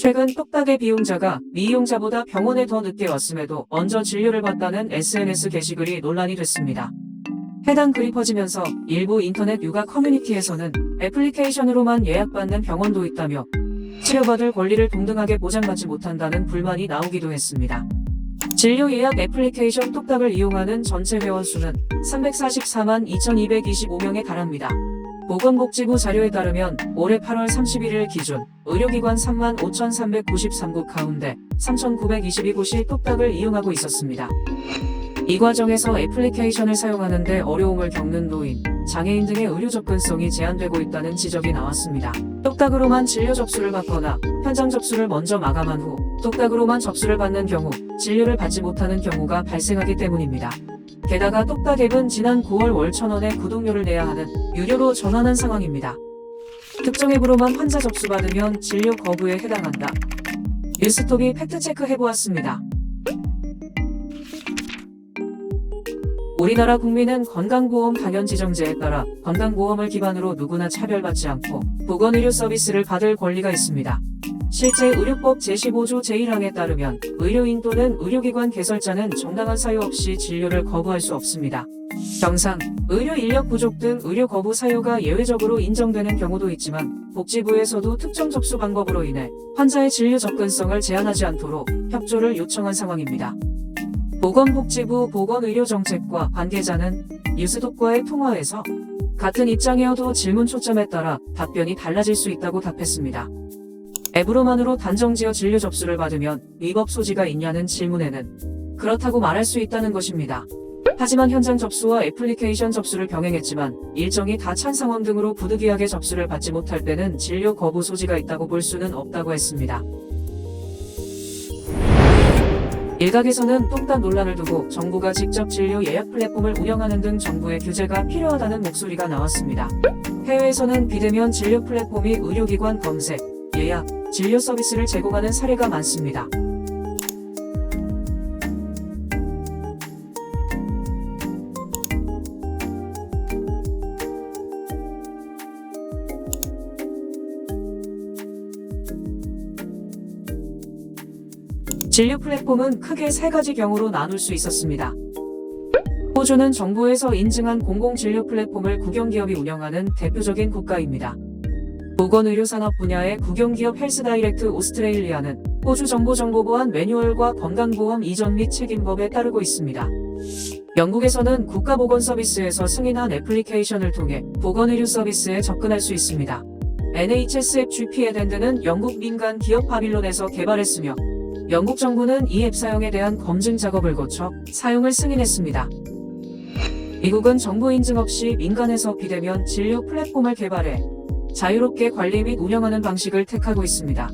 최근 똑딱의 비용자가 미이용자보다 병원에 더 늦게 왔음에도 먼저 진료를 받다는 SNS 게시글이 논란이 됐습니다. 해당 글이 퍼지면서 일부 인터넷 육아 커뮤니티에서는 애플리케이션으로만 예약받는 병원도 있다며 치료받을 권리를 동등하게 보장받지 못한다는 불만이 나오기도 했습니다. 진료 예약 애플리케이션 똑딱을 이용하는 전체 회원 수는 344만 2,225명에 달합니다. 보건복지부 자료에 따르면 올해 8월 31일 기준 의료기관 3만 5,393곳 가운데 3,922곳이 똑딱을 이용하고 있었습니다. 이 과정에서 애플리케이션을 사용하는 데 어려움을 겪는 노인, 장애인 등의 의료 접근성이 제한되고 있다는 지적이 나왔습니다. 똑딱으로만 진료 접수를 받거나 현장 접수를 먼저 마감한 후 똑딱으로만 접수를 받는 경우 진료를 받지 못하는 경우가 발생하기 때문입니다. 게다가 똑딱 앱은 지난 9월 월 1,000원의 구독료를 내야 하는 유료로 전환한 상황입니다. 특정 앱으로만 환자 접수받으면 진료 거부에 해당한다. 뉴스톱이 팩트체크 해보았습니다. 우리나라 국민은 건강보험 당연지정제에 따라 건강보험을 기반으로 누구나 차별받지 않고 보건의료 서비스를 받을 권리가 있습니다. 실제 의료법 제15조 제1항에 따르면 의료인 또는 의료기관 개설자는 정당한 사유 없이 진료를 거부할 수 없습니다. 경상, 의료 인력 부족 등 의료 거부 사유가 예외적으로 인정되는 경우도 있지만 복지부에서도 특정 접수 방법으로 인해 환자의 진료 접근성을 제한하지 않도록 협조를 요청한 상황입니다. 보건복지부 보건의료정책과 관계자는 뉴스톱과의 통화에서 같은 입장이어도 질문 초점에 따라 답변이 달라질 수 있다고 답했습니다. 앱으로만으로 단정지어 진료 접수를 받으면 위법 소지가 있냐는 질문에는 그렇다고 말할 수 있다는 것입니다. 하지만 현장 접수와 애플리케이션 접수를 병행했지만 일정이 다 찬 상황 등으로 부득이하게 접수를 받지 못할 때는 진료 거부 소지가 있다고 볼 수는 없다고 했습니다. 일각에서는 똑딱 논란을 두고 정부가 직접 진료 예약 플랫폼을 운영하는 등 정부의 규제가 필요하다는 목소리가 나왔습니다. 해외에서는 비대면 진료 플랫폼이 의료기관 검색, 예약, 진료 서비스를 제공하는 사례가 많습니다. 진료 플랫폼은 크게 3가지 경우로 나눌 수 있었습니다. 호주는 정부에서 인증한 공공진료 플랫폼을 국영기업이 운영하는 대표적인 국가입니다. 보건의료산업 분야의 국영기업 헬스다이렉트 오스트레일리아는 호주 정보정보보안 매뉴얼과 건강보험 이전 및 책임법에 따르고 있습니다. 영국에서는 국가보건서비스에서 승인한 애플리케이션을 통해 보건의료 서비스에 접근할 수 있습니다. NHS 앱 GP에덴드는 영국 민간 기업 바빌론에서 개발했으며 영국 정부는 이 앱 사용에 대한 검증 작업을 거쳐 사용을 승인했습니다. 미국은 정부 인증 없이 민간에서 비대면 진료 플랫폼을 개발해 자유롭게 관리 및 운영하는 방식을 택하고 있습니다.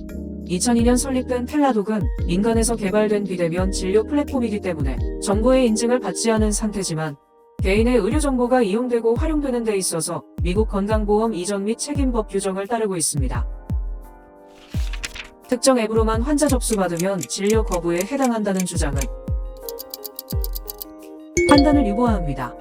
2002년 설립된 텔라독은 민간에서 개발된 비대면 진료 플랫폼이기 때문에 정부의 인증을 받지 않은 상태지만 개인의 의료 정보가 이용되고 활용되는 데 있어서 미국 건강보험 이전 및 책임법 규정을 따르고 있습니다. 특정 앱으로만 환자 접수받으면 진료 거부에 해당한다는 주장은 판단을 유보합니다.